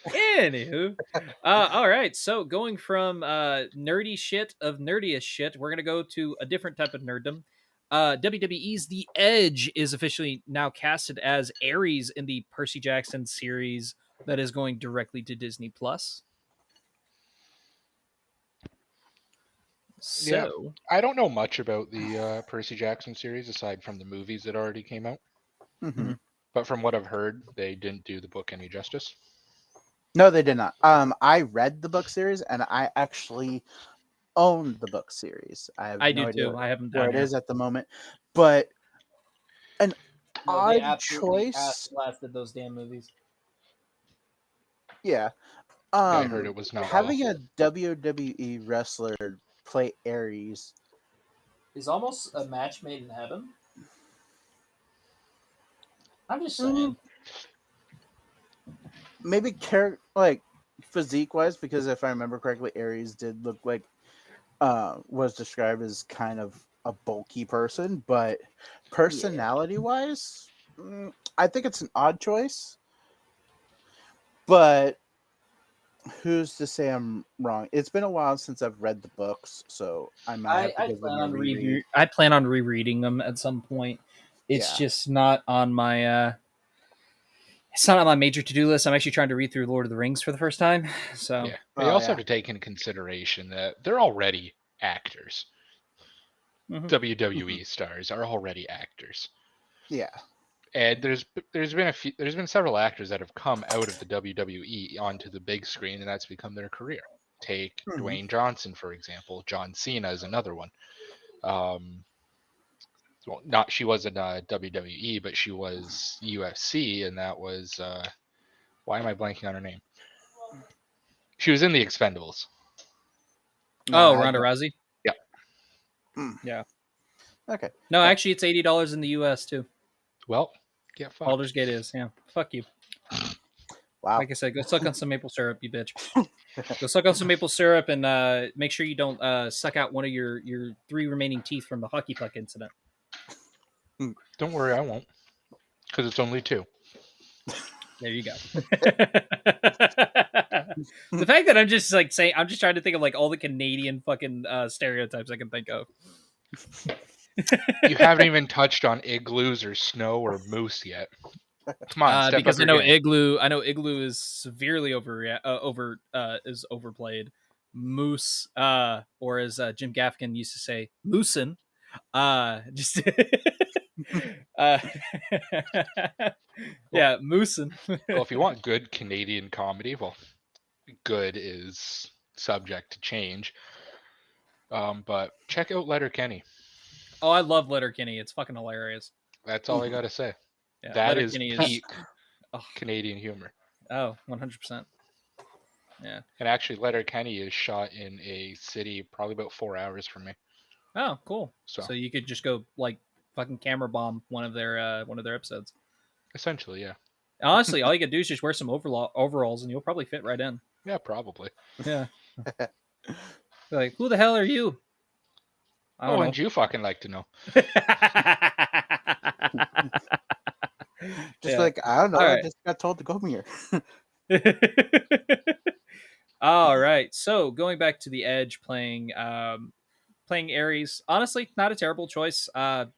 Anywho, all right. So going from nerdy shit of nerdiest shit, we're gonna go to a different type of nerddom. WWE's The Edge is officially now casted as Aries in the Percy Jackson series that is going directly to Disney Plus. Yeah, So, I don't know much about the Percy Jackson series aside from the movies that already came out. Hmm. But from what I've heard, they didn't do the book any justice. No, they did not. I read the book series, and I actually own the book series. I have I no do idea too. I have them where down it here. is at the moment, but an No, they odd absolutely choice. blasted those damn movies. Yeah. Yeah, I heard it was not well. Having a WWE wrestler play Aries, Is almost a match made in heaven. I'm just mm, saying. maybe like physique wise, because if I remember correctly, Aries did look like was described as kind of a bulky person, but personality wise, I think it's an odd choice. But who's to say I'm wrong? It's been a while since I've read the books, so I might have to I give plan them a on reread. I plan on rereading them at some point. It's Yeah. just not on my it's not on my major to-do list. I'm actually trying to read through Lord of the Rings for the first time. So Yeah, they Oh also yeah. have to take into consideration that they're already actors. Mhm. WWE stars are already actors, Yeah. and there's been several actors that have come out of the WWE onto the big screen, and that's become their career. Take Mhm. Dwayne Johnson, for example. John Cena is another one. Um, well, not she wasn't WWE, but she was UFC, and that was why am I blanking on her name? She was in the Expendables. No, Oh, I Ronda don't. Rousey? Yeah. Mm. Yeah. Okay. No, actually it's $80 in the US too. Well, get fucked. Baldur's Gate is. Yeah. Fuck you. Wow. Like I said, go suck on some maple syrup, you bitch. Go suck on some maple syrup and make sure you don't suck out one of your 3 remaining teeth from the hockey puck incident. Don't worry, I won't, because it's only 2. There you go. The fact that I'm just like saying, I'm just trying to think of like all the Canadian fucking stereotypes I can think of. You haven't even touched on igloos or snow or moose yet. Come on, step Because up your game. I know igloo is severely is overplayed. Moose, or as Jim Gaffigan used to say, moosin. Just uh, yeah, moosin. Well, if you want good Canadian comedy, well, good is subject to change. But check out Letterkenny. Oh, I love Letterkenny. It's fucking hilarious. That's all I gotta say. Yeah, That is Letterkenny is peak oh, Canadian humor. 100%. Yeah. And actually, Letterkenny is shot in a city probably about 4 hours from me. Oh, cool. So So you could just go like fucking camera bomb one of their episodes. essentially, yeah. Honestly, all you could do is just wear some overalls and you'll probably fit right in. Yeah, probably. Yeah. Like, who the hell are you? I Oh, don't wouldn't you fucking like to know? know. Just Yeah. like I don't know. All I right. just got told to come here. All right. So going back to the Edge playing Aries. Honestly, not a terrible choice. I'm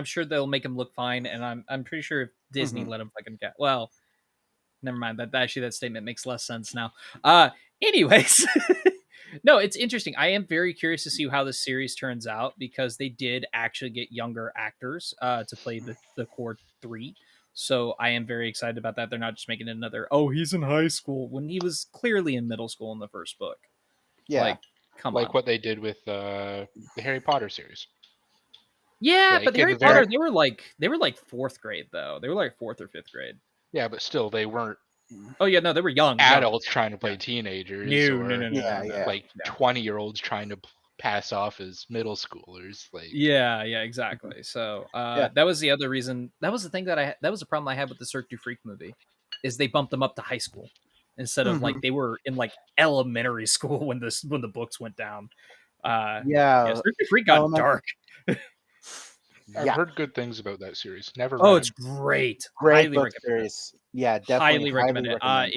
sure they'll make him look fine, and I'm pretty sure if Disney Mhm. let him fucking get well, never mind. That statement makes less sense now. Anyways. No, it's interesting. I am very curious to see how this series turns out because they did actually get younger actors to play the core 3. So I am very excited about that. They're not just making another, oh, he's in high school when he was clearly in middle school in the first book. Yeah. Like, come Like on. what they did with the Harry Potter series. Yeah, Like, but the in Harry the Potter, very- they were like 4th grade though. They were like 4th or 5th grade. Yeah, but still, they weren't Oh yeah, no, they were young. adults trying to play teenagers or Yeah. Yeah. like 20-year-olds trying to pass off as middle schoolers. Like, Yeah, exactly. So Yeah. that was the other reason. That was the thing that was the problem I had with the Cirque du Freak movie, is they bumped them up to high school instead of like Mhm. they were in like elementary school when the books went down. Yeah, Yeah. Cirque du Freak got Elementary. dark. I've Yeah, heard good things about that series. Never Oh, read it's it. great. great Highly book recommend it. series. Yeah, definitely Highly highly recommend it. recommend.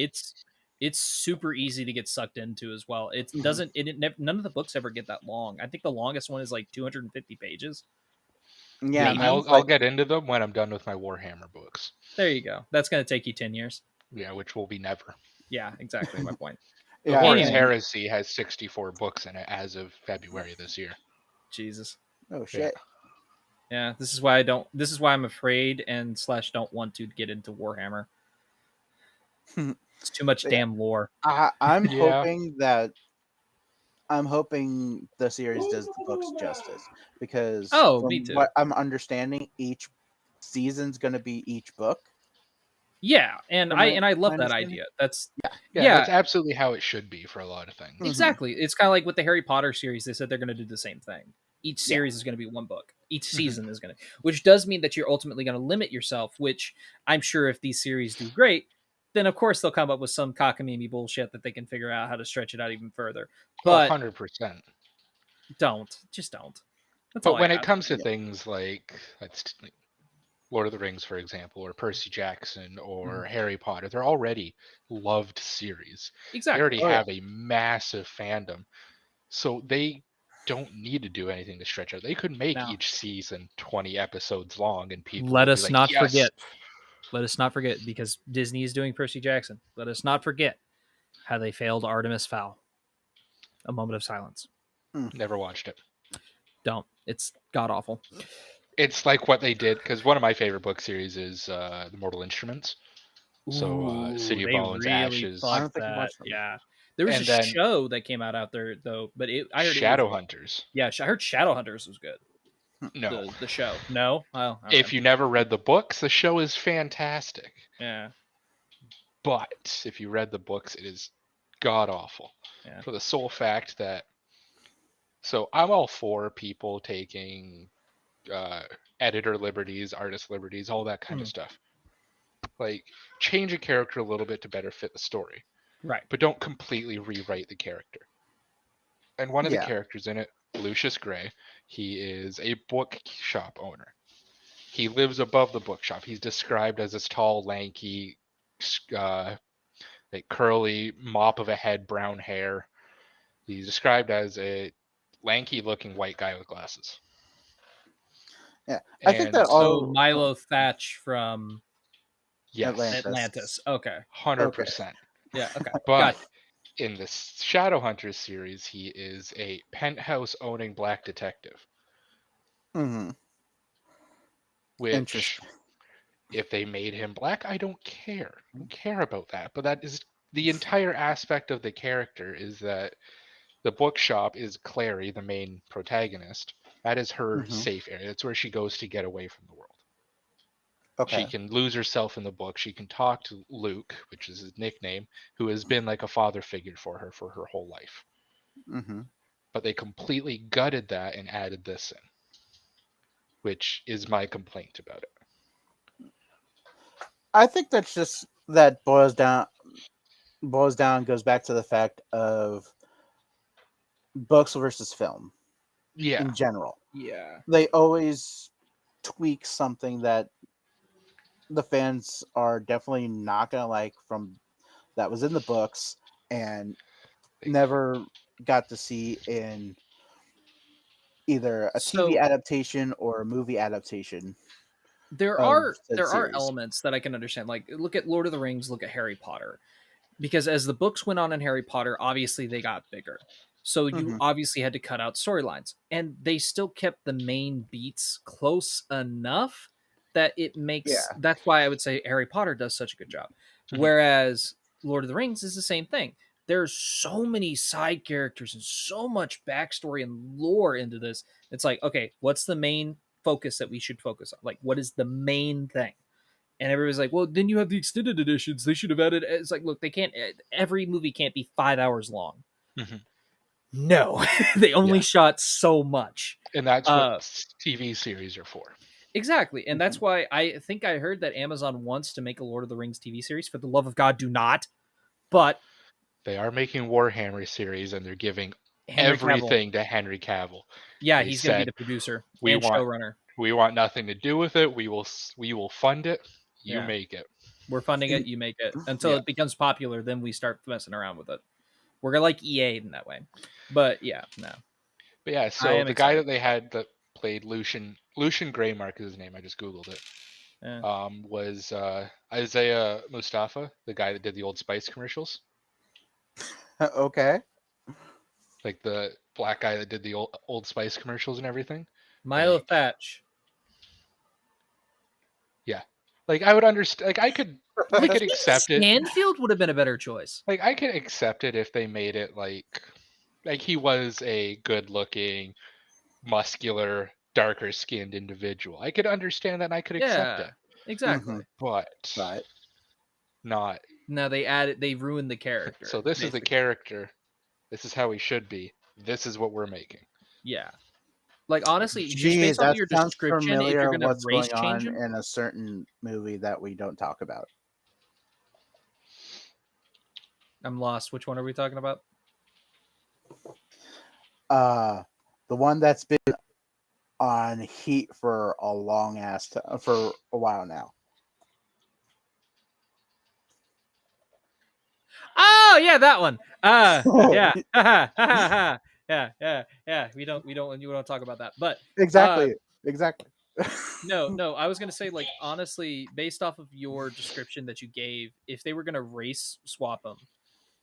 It's super easy to get sucked into as well. It Mhm. doesn't. None of the books ever get that long. I think the longest one is like 250 pages. Yeah, Yeah, and Maybe. that's I'll like get into them when I'm done with my Warhammer books. There you go. That's going to take you 10 years. Yeah, which will be never. Yeah, exactly my point. The yeah, Horus Anyway, and Heresy has 64 books in it as of February this year. Jesus. oh Yeah. shit. Yeah, this is why I don't. This is why I'm afraid and slash don't want to get into Warhammer. It's too much But yeah, damn lore. I'm Yeah. hoping the series does the books justice because Oh, me from too. what I'm understanding, each season's going to be each book. Yeah, and From I my love that understanding. idea. That's Yeah. Yeah, yeah, that's absolutely how it should be for a lot of things. Hmm. exactly. It's kind of like with the Harry Potter series. They said they're going to do the same thing. Each Yeah. series is going to be one book. Each Mhm. season is going to, which does mean that you're ultimately going to limit yourself. Which I'm sure if these series do great, then of course they'll come up with some cockamamie bullshit that they can figure out how to stretch it out even further. Oh, But 100%. just don't. That's all But I when it ask. comes to Yeah. things like Lord of the Rings, for example, or Percy Jackson or Mhm. Harry Potter, they're already loved series. They Exactly. already Oh yeah. have a massive fandom. So they don't need to do anything to stretch out. They could make Now, each season 20 episodes long and people let will be us like, not yes, forget. Let us not forget because Disney is doing Percy Jackson. Let us not forget how they failed Artemis Fowl. A moment of silence. Mm. never watched it. Don't. It's god awful. It's like what they did, because one of my favorite book series is The Mortal Instruments. So Ooh, City of they Bones, really I Ashes, don't fucked think I've that. watched them. Yeah. There was a and then show that came out there though, but I heard it was Shadowhunters. yeah, I heard Shadowhunters was good. No. The show. No? Oh, okay. If you never read the books, the show is fantastic. Yeah. But if you read the books, it is god awful. Yeah. For the sole fact that, so I'm all for people taking uh, editor liberties, artist liberties, all that kind of Mm, stuff. Like, change a character a little bit to better fit the story, right. but don't completely rewrite the character. And one of the Yeah. characters in it, Lucius Gray, he is a bookshop owner. He lives above the bookshop. He's described as this tall, lanky, uh, like curly mop of a head, brown hair. He's described as a lanky-looking white guy with glasses. Yeah. I think And that So all Milo Thatch from yes, Atlantis. Atlantis. Okay. 100%. Yeah, okay. But Gotcha. in the Shadowhunters series, he is a penthouse owning black detective, Hmm. which Interesting. if they made him black, I don't care. I don't care about that. But that is the entire aspect of the character is that the bookshop is Clary, the main protagonist. That is her Hmm. safe area. That's where she goes to get away from the world. She Okay. can lose herself in the book. She can talk to Luke, which is his nickname, who has been like a father figure for her whole life. Hmm. But they completely gutted that and added this in, which is my complaint about it. I think that's just that boils down goes back to the fact of books versus film Yeah. in general. Yeah. They always tweak something that the fans are definitely not gonna like from that was in the books and never got to see in either a TV So adaptation or a movie adaptation there of are said there are series. elements that I can understand. Like look at Lord of the Rings, look at Harry Potter. Because as the books went on in Harry Potter, obviously they got bigger. So you Hmm. obviously had to cut out storylines. And they still kept the main beats close enough that it makes Yeah. that's why I would say Harry Potter does such a good job. Mhm. Whereas Lord of the Rings is the same thing. There's so many side characters and so much backstory and lore into this. It's like, okay, what's the main focus that we should focus on? Like, what is the main thing? And everybody's like, well, then you have the extended editions. They should have added. It's like, look, they can't. Every movie can't be 5 hours long. Mhm. No, they only Yeah. shot so much. And that's what Uh, TV series are for. exactly, and Hmm. that's why I think I heard that Amazon wants to make a Lord of the Rings TV series. For the love of God, do not. But They are making Warhammer series and they're giving Henry Cavill, everything to Henry Cavill. yeah, They he's going to be said, the producer we and want showrunner. We want nothing to do with it. We will fund it. You Yeah. make it. We're funding it, you make it. Until Yeah. it becomes popular, then we start messing around with it. We're gonna like EA in that way. But yeah, no. But yeah, I so am the guy excited. that they had that played Lucian Greymark is his name. I just googled it. Yeah. Was Isaiah Mustafa, the guy that did the Old Spice commercials, Okay. like the black guy that did the Old Spice commercials and everything. Milo Like, Thatch. yeah, like I would understand. Like I could Lakeith accept it. Stanfield would have been a better choice. Like I could accept it if they made it like he was a good-looking, muscular, darker skinned individual. I could understand that and I could accept Yeah, it. exactly. Mhm. But Right. not. Now they ruined the character. So this is the basically. character. This is how he should be. This is what we're making. Yeah. Like honestly, just Gee, based off of that your sounds description, if you're familiar. gonna What's race going change on him, in a certain movie that we don't talk about? I'm lost. Which one are we talking about? The one that's been on heat for a long ass for a while now. Oh yeah, that one. Yeah. Yeah. We don't talk about that. But Exactly. no, I was gonna say, like, honestly, based off of your description that you gave, if they were gonna race swap him,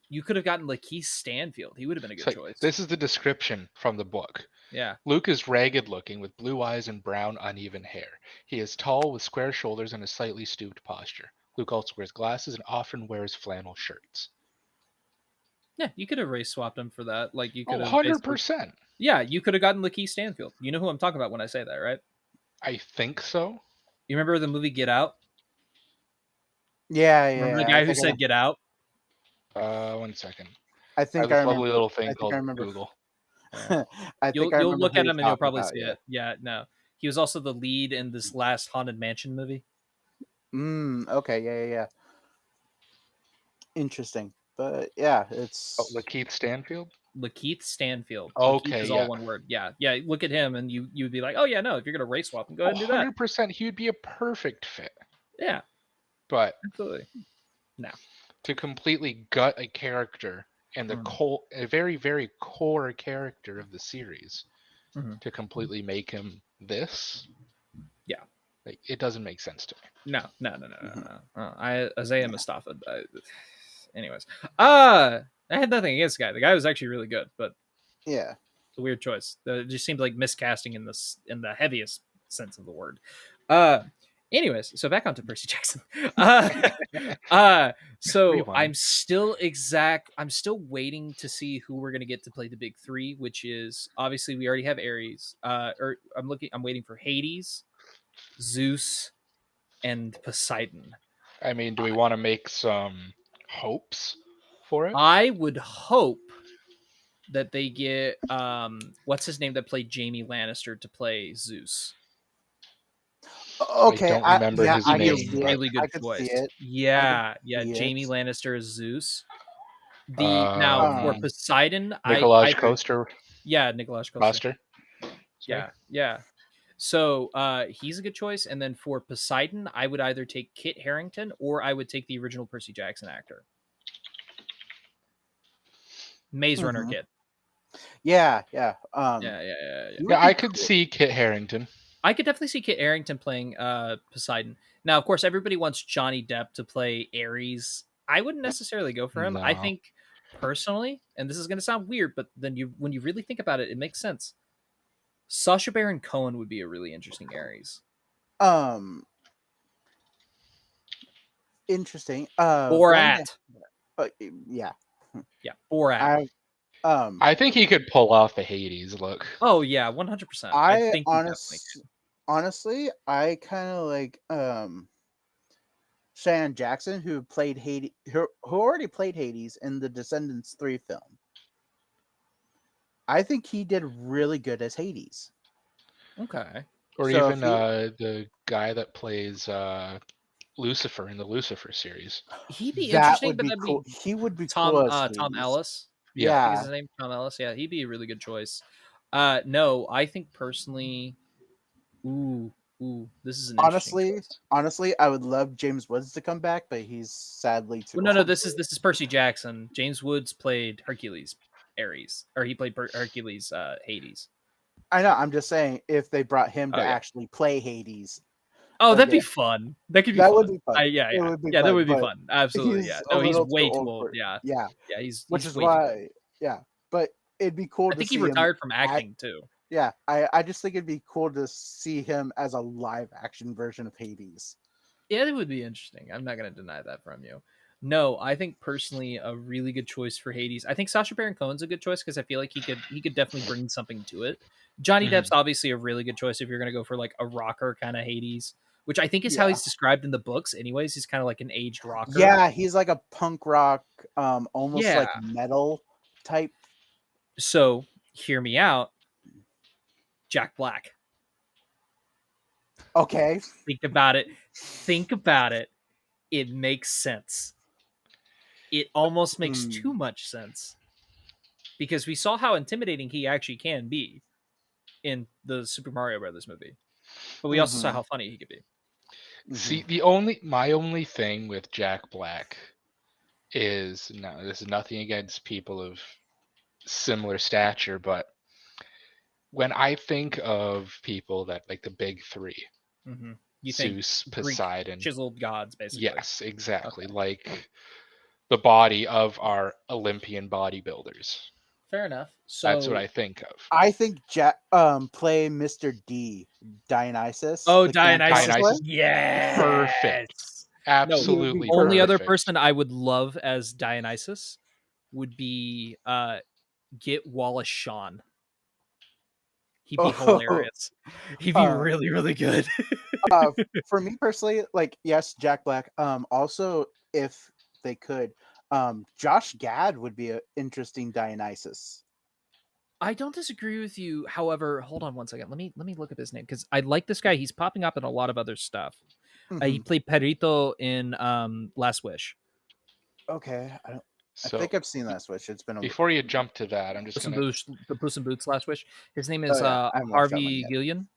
you could have gotten Lakeith Stanfield. He would have been a It's good like, choice. this is the description from the book. Yeah. Luke is ragged looking with blue eyes and brown uneven hair. He is tall with square shoulders and a slightly stooped posture. Luke also wears glasses and often wears flannel shirts. Yeah, you could have race swapped him for that. Like you could Oh, have 100%. Yeah, you could have gotten Lakeith Stanfield. You know who I'm talking about when I say that, right? I think so. You remember the movie Get Out? Yeah, Remember the yeah. guy who said Get Out? 1 second. I I think have I this lovely remember. little I thing think I called remember. Google. Yeah. I think I You'll remember look who at you're him and you'll talking probably about, see yeah. it. Yeah, no. He was also the lead in this last Haunted Mansion movie. Okay. Yeah. Interesting. But yeah, it's Oh, Lakeith Stanfield? Lakeith Stanfield. Okay, Lakeith is yeah. all one word. Yeah. Look at him, and you'd be like, oh yeah, no. If you're gonna race swap him, go ahead and do that. 100%. He would be a perfect fit. Yeah, But absolutely. No. to completely gut a character and a very, very core character of the series, to completely make him this, yeah, like, it doesn't make sense to me. No. Isaiah Mustafa. Anyways, I had nothing against the guy. The guy was actually really good, but yeah. it's a weird choice. It just seemed like miscasting in the heaviest sense of the word. Anyways, so back onto Percy Jackson. So Rewind. I'm still waiting to see who we're gonna get to play the big three, which is obviously we already have Aries. I'm waiting for Hades, Zeus, and Poseidon. I mean, do we want to make some hopes for it? I would hope that they get what's his name that played Jaime Lannister to play Zeus. Okay, I don't remember his He'd be name. a really good I could choice. see it. Yeah, see Jaime it. Lannister is Zeus. Now for Poseidon, Nikolaj Coster. Yeah, Nikolaj Coster. Yeah. So he's a good choice. And then for Poseidon, I would either take Kit Harington or I would take the original Percy Jackson actor. Maze Runner Kid. Yeah. Yeah. Yeah, I could see Kit Harington. I could definitely see Kit Harington playing Poseidon. Now, of course, everybody wants Johnny Depp to play Aries. I wouldn't necessarily go for him. No. I think personally, and this is going to sound weird, but then when you really think about it, it makes sense. Sacha Baron Cohen would be a really interesting Aries. Interesting. Borat. Yeah. Yeah, Borat. I think he could pull off the Hades look. Oh yeah, 100%. I think honestly, I kind of like Shannon Jackson, who played Hades, who already played Hades in the Descendants 3 film. I think he did really good as Hades. Okay. Or so even the guy that plays Lucifer in the Lucifer series. He'd be interesting, would but be that'd cool. be He would be Tom cool as Tom Hades. Ellis. Yeah. I think his name Tom Ellis. Yeah, he'd be a really good choice. No, I think personally Ooh, ooh, this is an interesting Honestly, choice. honestly, I would love James Woods to come back, but he's sadly too Well, no, old. this is Percy Jackson. James Woods played Hercules, Aries, or he played Hercules, Hades. I know. I'm just saying, if they brought him Oh to yeah. actually play Hades Oh, that'd be again, fun. That could be that would fun. be fun. Yeah, It yeah, would be yeah. That fun, would be but fun. Absolutely, he's yeah. a No, he's little too way too old old. for it. Yeah, Yeah, yeah. He's which he's is way too old. why, yeah. But it'd be cool I to think he see him retired from act. acting too. Yeah, I just think it'd be cool to see him as a live action version of Hades. Yeah, it would be interesting. I'm not going to deny that from you. No, I think personally a really good choice for Hades. I think Sacha Baron Cohen's a good choice because I feel like he could definitely bring something to it. Johnny Mhm. Depp's obviously a really good choice if you're going to go for like a rocker kind of Hades, which I think is how Yeah, he's described in the books. Anyways, he's kind of like an aged rocker. yeah, he's like a punk rock, almost Yeah. like metal type. So hear me out, Jack Black. Okay. Think about it. Think about it. It makes sense. It almost makes too Hmm. much sense because we saw how intimidating he actually can be in the Super Mario Brothers movie, but we also saw Mm-hmm. how funny he could be. Mm-hmm. See, my only thing with Jack Black is, no, this is nothing against people of similar stature, but when I think of people that like the big three, Hmm. You think Zeus, Greek Poseidon, chiseled gods, basically? yes, exactly, Okay, like the body of our Olympian bodybuilders. fair enough. That's what So, I think of. I think Jack play Mr. D, Dionysus, oh, the Canton Dionysus, play. Dionysus, perfect, yes. No, He would be absolutely only other perfect. perfect. person I would love as Dionysus would be get Wallace Shawn. He'd be Oh, hilarious. He'd be uh, really, really good. uh, for me personally, like yes, Jack Black. Also, if they could, Josh Gad would be an interesting Dionysus. I don't disagree with you. However, hold on one second. Let me look up his name because I like this guy. He's popping up in a lot of other stuff. He Hmm. played Perito in Last Wish. Okay, I So think I've seen that switch. It's been a. before you jump to that, I'm just Puss in gonna. Boots, the Puss in Boots Last Wish. His name Oh is yeah, I haven't watched that one Harvey yet. Gillian.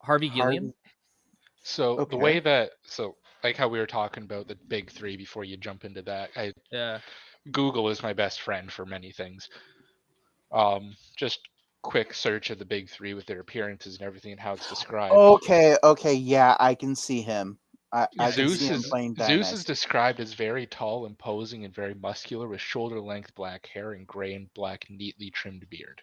Harvey Gillian. Harvey. So the Okay. way that, so like how we were talking about the big three before you jump into that, Yeah. Google is my best friend for many things. Just quick search of the big three with their appearances and everything and how it's described. Okay. Okay. Yeah, I can see him. I can see him playing Zeus is Dionysus. described as very tall, imposing, and very muscular, with shoulder-length black hair and gray and black neatly trimmed beard.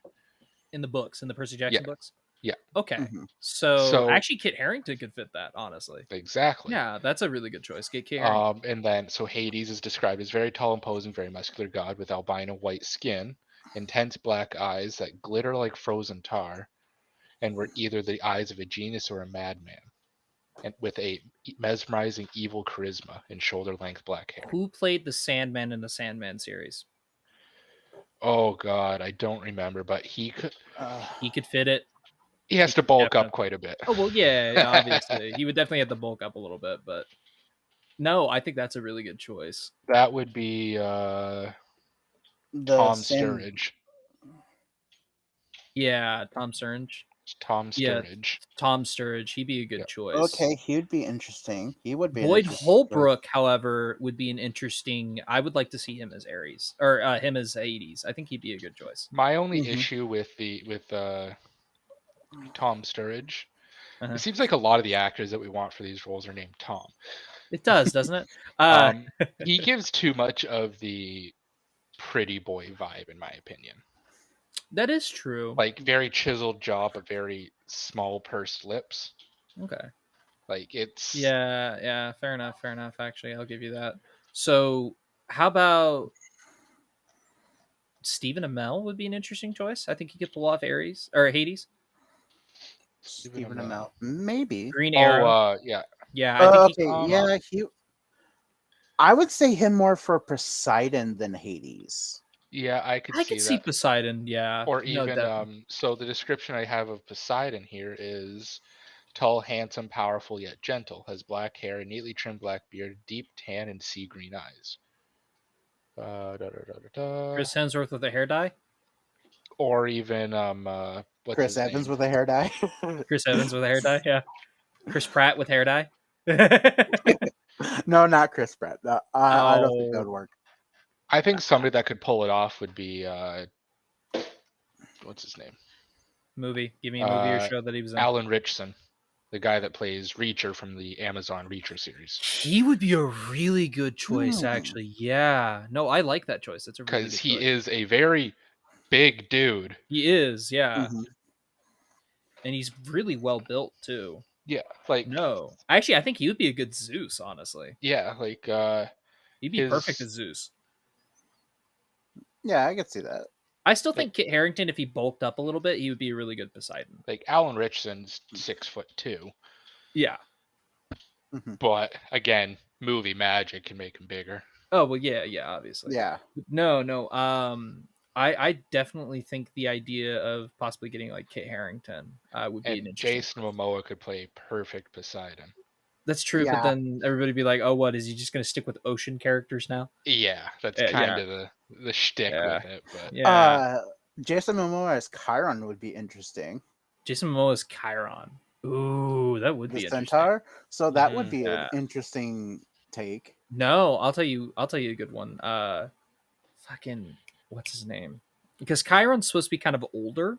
In the books, in the Percy Yeah, Jackson books. yeah. Okay. Hmm. So So actually, Kit Harrington could fit that. Honestly. exactly. Yeah, that's a really good choice. Get Kit Harrington. And then so Hades is described as very tall, imposing, very muscular god with albino white skin, intense black eyes that glitter like frozen tar, and were either the eyes of a genius or a madman, and with a mesmerizing evil charisma and shoulder-length black hair. Who played the Sandman in the Sandman series? Oh God, I don't remember, but Uh, He could fit it. he He has to could bulk up definitely. quite a bit. Oh well, yeah, obviously he would definitely have to bulk up a little bit, but no, I think that's a really good choice. That would be the Tom Sand. Sturridge. Yeah, Tom Sturridge. Tom Yeah, Sturridge. Tom Sturridge. He'd be a Yeah. good choice. Okay, he would be interesting. He would be an Boyd interesting choice. Holbrook, however, would be an interesting. I would like to see him as Aries or him as Hades. I think he'd be a good choice. My only Hmm. issue with Tom Sturridge, it Uh-huh. seems like a lot of the actors that we want for these roles are named Tom. It does, doesn't it? Um, he gives too much of the pretty boy vibe, in my opinion. That is true. Like very chiseled jaw, but very small pursed lips. Okay. Like it's Yeah, yeah, fair enough, fair enough. Actually, I'll give you that. So, how about Stephen Amell would be an interesting choice. I think he could pull off Aries or Hades. Stephen Stephen Amell. Amell. Maybe. Green Oh, Arrow. yeah. Yeah, I think he Okay, could pull Um, off. yeah, he. I would say him more for Poseidon than Hades. yeah, I could I could see see that. Poseidon. Yeah, Or no, even definitely. so the description I have of Poseidon here is tall, handsome, powerful yet gentle, has black hair, a neatly trimmed black beard, deep tan, and sea green eyes. Da, da, da, da, da. Chris Hemsworth with a hair dye. Or even what's Chris his Evans name? with a hair dye. Chris Evans with a hair dye. Yeah. Chris Pratt with hair dye. No, not Chris Pratt. I don't think that Oh, would work. I think somebody that could pull it off would be what's his name? movie. Give me a movie or Uh, show that he was in. Alan Richson, the guy that plays Reacher from the Amazon Reacher series. He would be a really good choice, Hmm. actually. Yeah. No, I like that choice. That's a really Because good he choice. is a very big dude. He is, yeah. Mhm. And he's really well built too. Yeah, like No. Actually, I think he would be a good Zeus, honestly. yeah, like He'd be perfect his as Zeus. Yeah, I could see that. I still like think Kit Harington, if he bulked up a little bit, he would be a really good Poseidon. like Alan Richson's 6'2", Yeah. Hmm. but again, movie magic can make him bigger. Oh well, yeah, obviously. Yeah. No. I definitely think the idea of possibly getting like Kit Harington would be an And interesting. Jason Momoa could play perfect Poseidon. That's true, but Yeah. then everybody be like, "Oh, what is he just going to stick with ocean characters now?" Yeah, that's Yeah, kind of the shtick yeah, with it, but yeah. Jason Momoa as Chiron would be interesting. Jason Momoa's Chiron. Ooh, that would The be interesting. Centaur. So that would Mhm. be an Yeah. interesting take. No, I'll tell you a good one. Fucking what's his name? Because Chiron's supposed to be kind of older.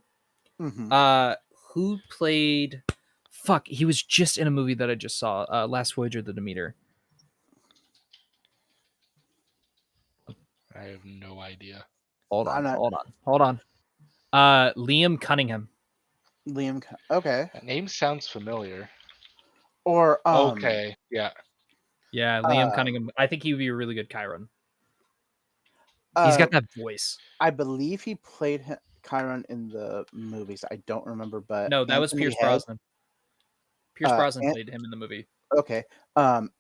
Hmm. Uh, who played? Fuck, he was just in a movie that I just saw. Last Voyager of the Demeter. I have no idea. Hold I'm on, not hold on. Liam Cunningham. Okay. That name sounds familiar. Or Okay, yeah. Yeah, Liam um Cunningham. I think he would be a really good Chiron. He's uh got that voice. I believe he played Chiron in the movies. I don't remember, but No, that was Anthony Pierce Head. Brosnan. Pierce Brosnan Ant, played him in the movie. okay.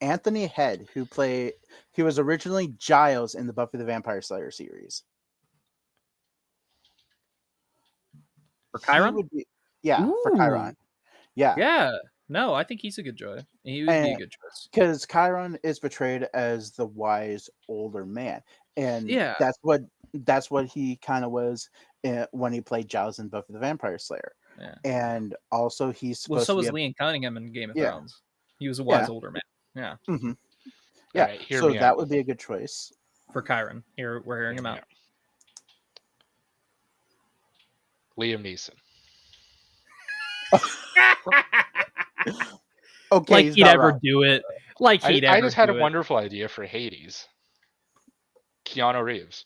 Anthony Head, he was originally Giles in the Buffy the Vampire Slayer series. For He Chiron? would be, yeah, for Ooh. Chiron. Yeah. Yeah. No, I think he's a good choice. He would be a And good choice. because Chiron is portrayed as the wise older man, and Yeah. that's what he kind of was when he played Giles in Buffy the Vampire Slayer. Yeah. And also he's Well, supposed so to be was a Liam Cunningham in Game of yeah, Thrones. He was a yeah, wise older man. Yeah. hmm All yeah. right, hear So me that out. would be a good choice. For Chiron. Here we're hearing Hear him me out. out. Liam Neeson. Okay, Like he's he'd not ever wrong. do it. Like I, he'd I ever just had a do it. wonderful idea for Hades. Keanu Reeves.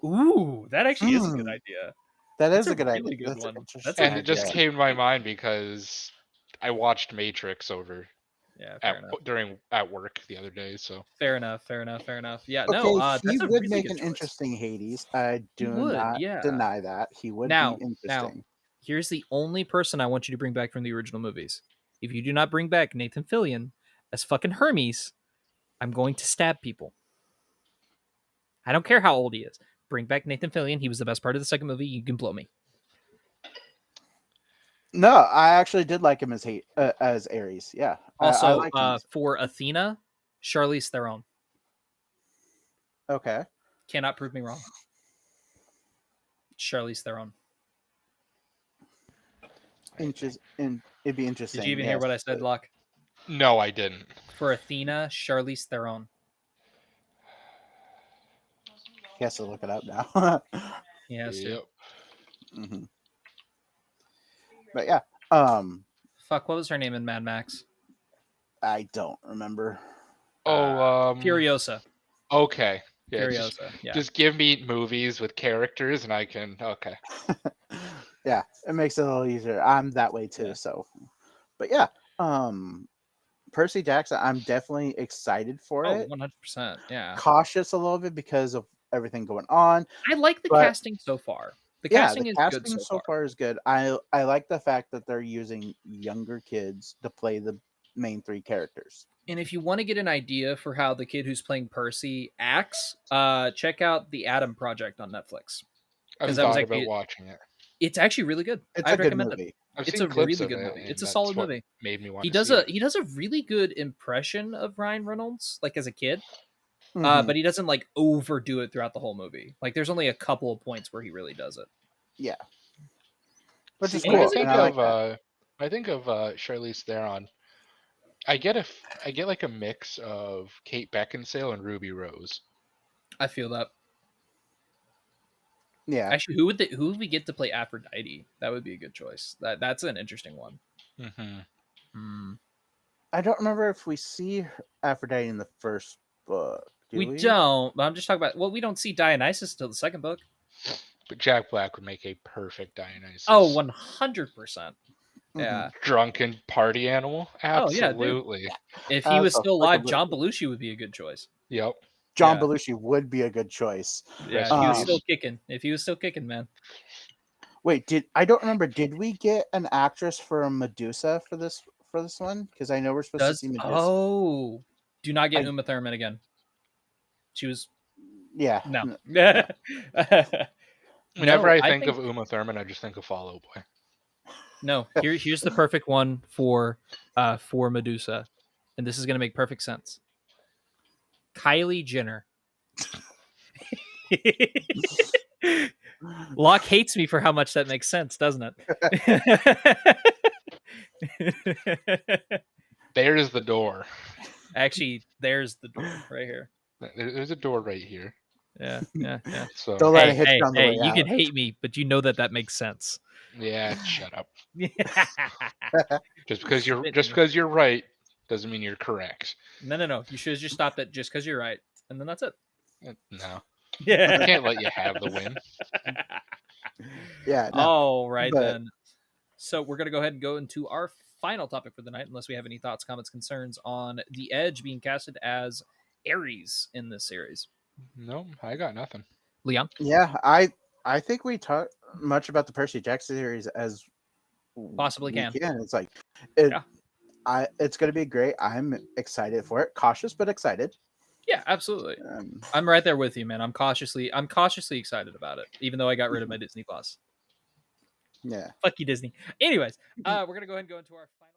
Ooh, that actually is a good Hmm, idea. that That's is a a good idea. really good That's an one. That's a interesting And it just idea. really came to good my one. mind because I watched Matrix over Yeah, fair enough. at work the other day. So Fair enough. Yeah, no, Okay, he that's a would really make good an choice. interesting Hades. I He do would, not yeah. deny that. He would be Now, interesting. here's the only person I want you to bring back from the original movies. If you do not bring back Nathan Fillion as fucking Hermes, I'm going to stab people. I don't care how old he is. Bring back Nathan Fillion. He was the best part of the second movie. You can blow me. No, I actually did like him as Aries. Yeah, I Also, liked him. for Athena, Charlize Theron. Okay, Cannot prove me wrong. Charlize Theron. it'd be Did you interesting. even hear Yes, what I said, Locke? no, I didn't. For Athena, Charlize Theron. he has to look it up now. He has to. Yep. Hmm. But yeah, Fuck, what was her name in Mad Max? I don't remember. Oh, Furiosa. okay. Yeah, Furiosa. Yeah. just give me movies with characters, and I can. Okay. Yeah, it makes it a little easier. I'm that way too. Yeah. So, but yeah, Percy Jackson, I'm definitely excited for Oh, it. 100%. Yeah. Cautious a little bit because of everything going on, I like the but casting so far. The yeah, the casting is good casting so so far. far is good. I like the fact that they're using younger kids to play the main three characters. And if you want to get an idea for how the kid who's playing Percy acts, check out the Adam Project on Netflix. I've Because that was thought about actually watching it. it's actually really good. It's a I'd good recommend it. movie. I've It's seen a clips really of good it, movie. It's and a that's solid what movie. made me want He to does see a it. he does a really good impression of Ryan Reynolds, like as a kid. Mhm. But he doesn't like overdo it throughout the whole movie. Like there's only a couple of points where he really does it. Yeah, which See, is when I cool, think and I like of that. Charlize Theron, I get like a mix of Kate Beckinsale and Ruby Rose. I feel that. Yeah, Actually, who would we get to play Aphrodite? That would be a good choice. That's an interesting one. Mm-hmm. Hmm. I don't remember if we see Aphrodite in the first book. Do We we? don't. But I'm just talking about. Well, we don't see Dionysus till the second book. But Jack Black would make a perfect Oh, Dionysus. 100%. Mhm. Yeah. Drunken party animal? Oh yeah, dude. Absolutely. If he was still alive, John Absolutely. Belushi would be a good choice. Yep. John Yeah. Belushi would be a good choice. Yeah, Rest if in he was still peace. kicking. If he was still kicking, man. Wait, I don't remember. Did we get an actress for Medusa for this one? Because I know we're supposed to see Medusa. Do not get I Uma Thurman again. She was yeah no. no. Whenever No, I I think think of Uma Thurman, I just think of Fall Out Boy. no. Here's the perfect one for Medusa. And this is gonna make perfect sense. Kylie Jenner. Locke hates me for how much that makes sense, doesn't it? There's the door. Actually, there's the door right here. There's a door right here. Yeah. So Don't let it Hey, hit you hey, on the hey! way You can out. hate me, but you know that makes sense. yeah, shut up. no, Just because you're right doesn't mean you're correct. no. You should have just stopped at just because you're right, and then that's it. No, Yeah. can't let you have the win. Yeah, no. All right But then. So we're gonna go ahead and go into our final topic for the night, unless we have any thoughts, comments, concerns on the Edge being casted as Aries in this series. No, I got nothing. Leon, yeah, I think we talked much about the Percy Jackson series as possibly we can. can. It's like it. Yeah. It's going to be great. I'm excited for it. Cautious but excited. Yeah, absolutely. Um, I'm right there with you, man. I'm cautiously excited about it, even though I got rid of my Disney Plus. yeah. Fuck you, Disney. Anyways, we're gonna go ahead and go into our final.